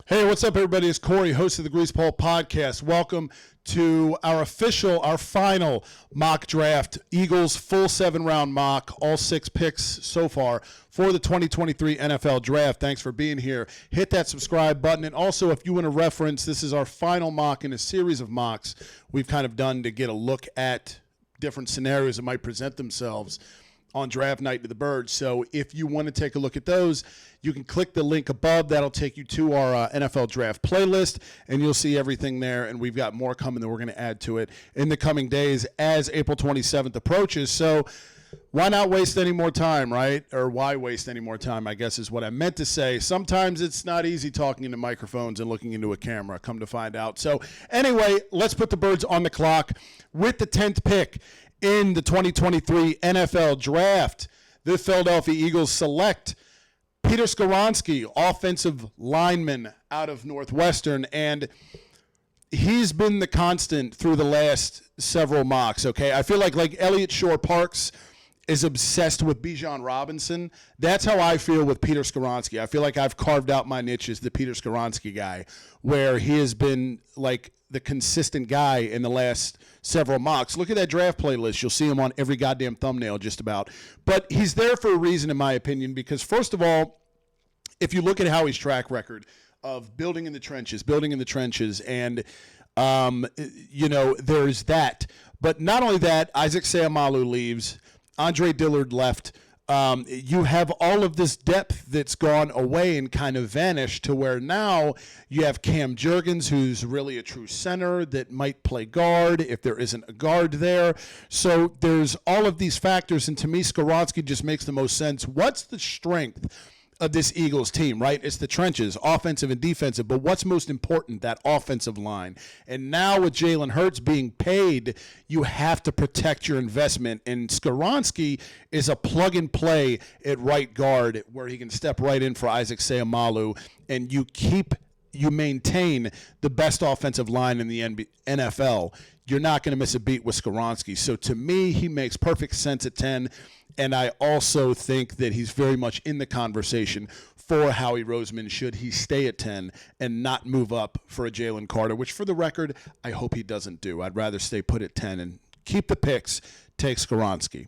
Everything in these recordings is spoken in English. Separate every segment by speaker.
Speaker 1: Hey, what's up, everybody? It's Corey, host of the Grease Pole Podcast. Welcome to our final mock draft. Eagles full 7-round mock, all 6 picks so far for the 2023 NFL Draft. Thanks for being here. Hit that subscribe button. And also, if you want to reference, this is our final mock in a series of mocks we've kind of done to get a look at different scenarios that might present themselves on draft night to the Birds. So if you want to take a look at those, you can click the link above. That'll take you to our NFL draft playlist, and you'll see everything there. And we've got more coming that we're going to add to it in the coming days as April 27th approaches. So why not waste any more time, right? Or why waste any more time, I guess is what I meant to say. Sometimes it's not easy talking into microphones and looking into a camera, come to find out. So anyway, let's put the Birds on the clock with the 10th pick in the 2023 NFL Draft. The Philadelphia Eagles select Peter Skoronski, offensive lineman out of Northwestern, and he's been the constant through the last several mocks, okay? I feel like Elliott Shore-Parks is obsessed with Bijan Robinson. That's how I feel with Peter Skoronski. I feel like I've carved out my niche as the Peter Skoronski guy, where he has been like the consistent guy in the last several mocks. Look at that draft playlist. You'll see him on every goddamn thumbnail just about. But he's there for a reason, in my opinion, because first of all, if you look at Howie's track record of building in the trenches, and, there's that. But not only that, Isaac Seumalo leaves. Andre Dillard left. You have all of this depth that's gone away and kind of vanished to where now you have Cam Jurgens, who's really a true center that might play guard if there isn't a guard there. So there's all of these factors, and to me, Skoronski just makes the most sense. What's the strength of this Eagles team, right? It's the trenches, offensive and defensive, but what's most important, that offensive line. And now with Jalen Hurts being paid, you have to protect your investment, and Skoronski is a plug-and-play at right guard where he can step right in for Isaac Seumalo, and you maintain the best offensive line in the NFL. You're not going to miss a beat with Skoronski. So to me, he makes perfect sense at 10. And I also think that he's very much in the conversation for Howie Roseman should he stay at 10 and not move up for a Jalen Carter, which for the record, I hope he doesn't do. I'd rather stay put at 10 and keep the picks, take Skoronski.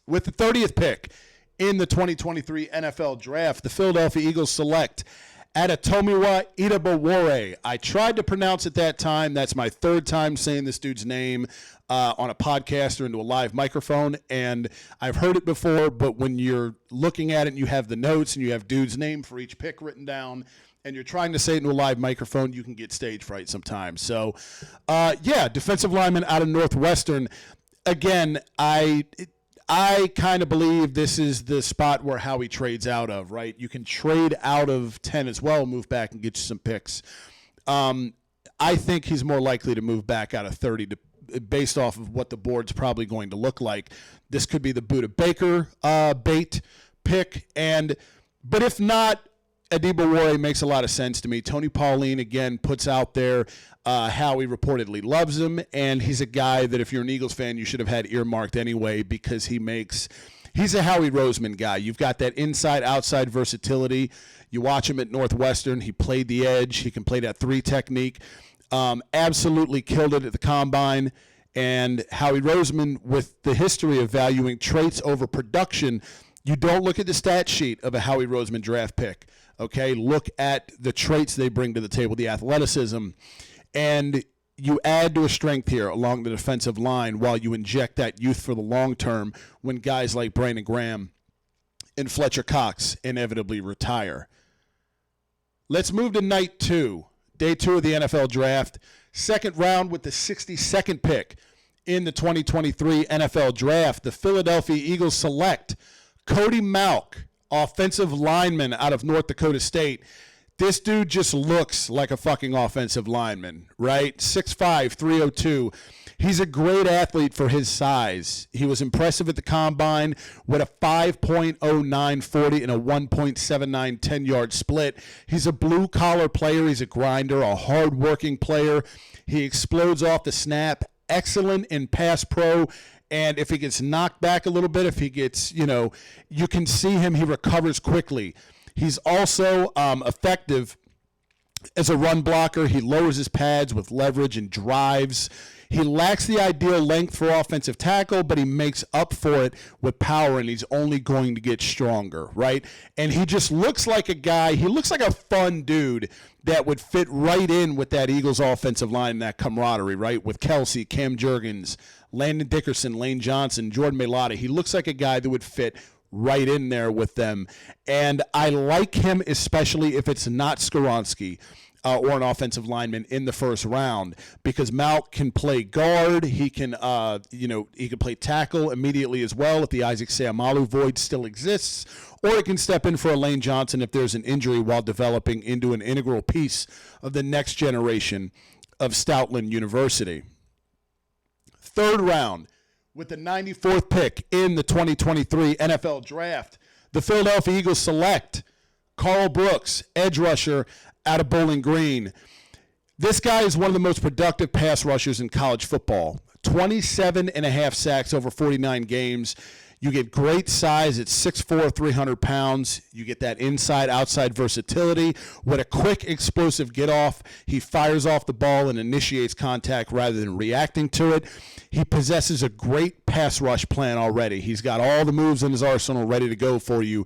Speaker 1: With the 30th pick in the 2023 NFL Draft, the Philadelphia Eagles select Adetomiwa Idebawore. I tried to pronounce it that time. That's my third time saying this dude's name on a podcast or into a live microphone, and I've heard it before, but when you're looking at it and you have the notes and you have dude's name for each pick written down and you're trying to say it into a live microphone, you can get stage fright sometimes. So, defensive lineman out of Northwestern. Again, I kind of believe this is the spot where Howie trades out of, right? You can trade out of 10 as well, move back and get you some picks. I think he's more likely to move back out of 30 based off of what the board's probably going to look like. This could be the Buda Baker bait pick. But if not, Adebawore makes a lot of sense to me. Tony Pauline, again, puts out there Howie reportedly loves him, and he's a guy that if you're an Eagles fan, you should have had earmarked anyway because he's a Howie Roseman guy. You've got that inside-outside versatility. You watch him at Northwestern. He played the edge. He can play that 3 technique. Absolutely killed it at the Combine. And Howie Roseman, with the history of valuing traits over production, you don't look at the stat sheet of a Howie Roseman draft pick. Okay, look at the traits they bring to the table, the athleticism, and you add to a strength here along the defensive line while you inject that youth for the long term when guys like Brandon Graham and Fletcher Cox inevitably retire. Let's move to night 2, day 2 of the NFL Draft. Second round with the 62nd pick in the 2023 NFL Draft. The Philadelphia Eagles select Cody Mauch, offensive lineman out of North Dakota State. This dude just looks like a fucking offensive lineman, right? 6'5", 302. He's a great athlete for his size. He was impressive at the Combine with a 5.09 40 and a 1.79 10-yard split. He's a blue-collar player. He's a grinder, a hard-working player. He explodes off the snap. Excellent in pass pro. And if he gets knocked back a little bit, if he gets, you can see him. He recovers quickly. He's also effective As a run blocker, he lowers his pads with leverage and drives. He lacks the ideal length for offensive tackle, but he makes up for it with power, and he's only going to get stronger, right? And he just looks like a guy, he looks like a fun dude that would fit right in with that Eagles offensive line, that camaraderie, right? With Kelsey, Cam Jurgens, Landon Dickerson, Lane Johnson, Jordan Mailata. He looks like a guy that would fit right in there with them. And I like him, especially if it's not Skoronski or an offensive lineman in the first round, because Malk can play guard. He can, he can play tackle immediately as well if the Isaac Seumalo void still exists, or he can step in for a Lane Johnson if there's an injury while developing into an integral piece of the next generation of Stoutland University. Third round, with the 94th pick in the 2023 NFL Draft, the Philadelphia Eagles select Carl Brooks, edge rusher out of Bowling Green. This guy is one of the most productive pass rushers in college football. 27.5 sacks over 49 games. You get great size at 6'4", 300 pounds. You get that inside-outside versatility. With a quick, explosive get-off, he fires off the ball and initiates contact rather than reacting to it. He possesses a great pass rush plan already. He's got all the moves in his arsenal ready to go for you.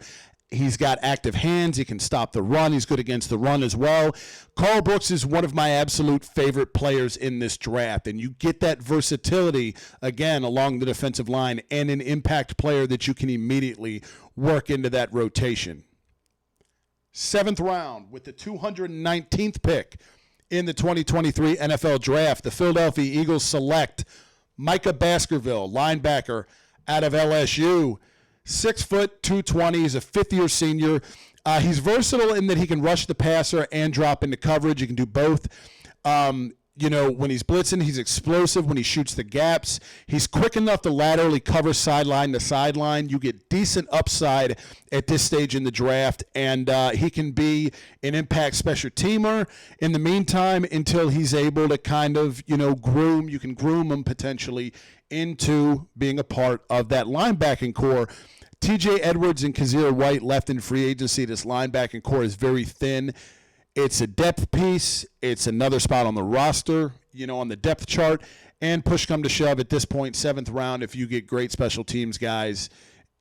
Speaker 1: He's got active hands. He can stop the run. He's good against the run as well. Carl Brooks is one of my absolute favorite players in this draft, and you get that versatility, again, along the defensive line, and an impact player that you can immediately work into that rotation. 7th round, with the 219th pick in the 2023 NFL Draft, the Philadelphia Eagles select Micah Baskerville, linebacker out of LSU. 6 foot, 220. He's a fifth-year senior. He's versatile in that he can rush the passer and drop into coverage. He can do both. When he's blitzing, he's explosive when he shoots the gaps. He's quick enough to laterally cover sideline to sideline. You get decent upside at this stage in the draft, and he can be an impact special teamer in the meantime until he's able to kind of, groom. You can groom him potentially into being a part of that linebacking core. TJ Edwards and Kazir White left in free agency. This linebacking core is very thin. It's a depth piece. It's another spot on the roster, on the depth chart. And push come to shove at this point, 7th round, if you get great special teams guys,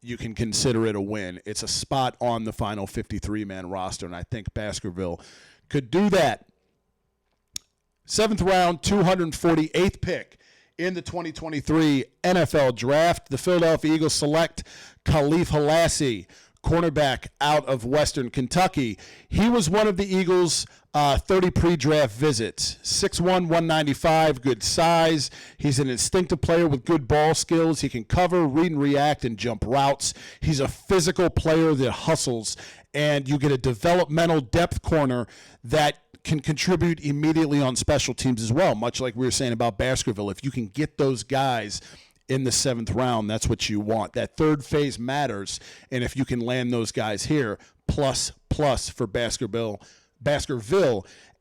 Speaker 1: you can consider it a win. It's a spot on the final 53-man roster, and I think Baskerville could do that. 7th round, 248th pick in the 2023 NFL Draft, the Philadelphia Eagles select Khalif Halassi, cornerback out of Western Kentucky. He was one of the Eagles' 30 pre-draft visits. 6'1", 195, good size. He's an instinctive player with good ball skills. He can cover, read and react, and jump routes. He's a physical player that hustles, and you get a developmental depth corner that can contribute immediately on special teams as well, much like we were saying about Baskerville. If you can get those guys in the 7th round, that's what you want. That third phase matters, and if you can land those guys here, plus for Baskerville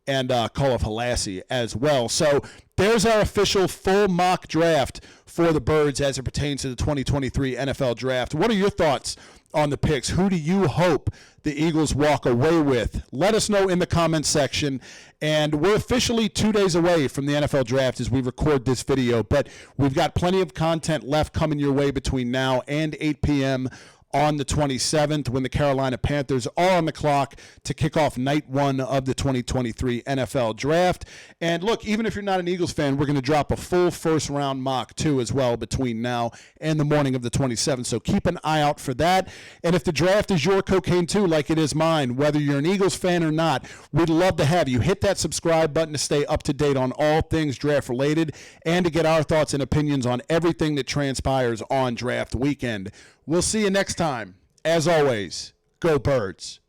Speaker 1: and Khalif Halassi as well. So there's our official full mock draft for the Birds as it pertains to the 2023 NFL Draft. What are your thoughts on the picks? Who do you hope the Eagles walk away with? Let us know in the comments section. And we're officially 2 days away from the NFL Draft as we record this video, but we've got plenty of content left coming your way between now and 8 p.m. on the 27th when the Carolina Panthers are on the clock to kick off night 1 of the 2023 NFL Draft. And look, even if you're not an Eagles fan, we're going to drop a full first-round mock, too, as well between now and the morning of the 27th. So keep an eye out for that. And if the draft is your cocaine, too, like it is mine, whether you're an Eagles fan or not, we'd love to have you. Hit that subscribe button to stay up to date on all things draft-related and to get our thoughts and opinions on everything that transpires on draft weekend. We'll see you next time. As always, go Birds.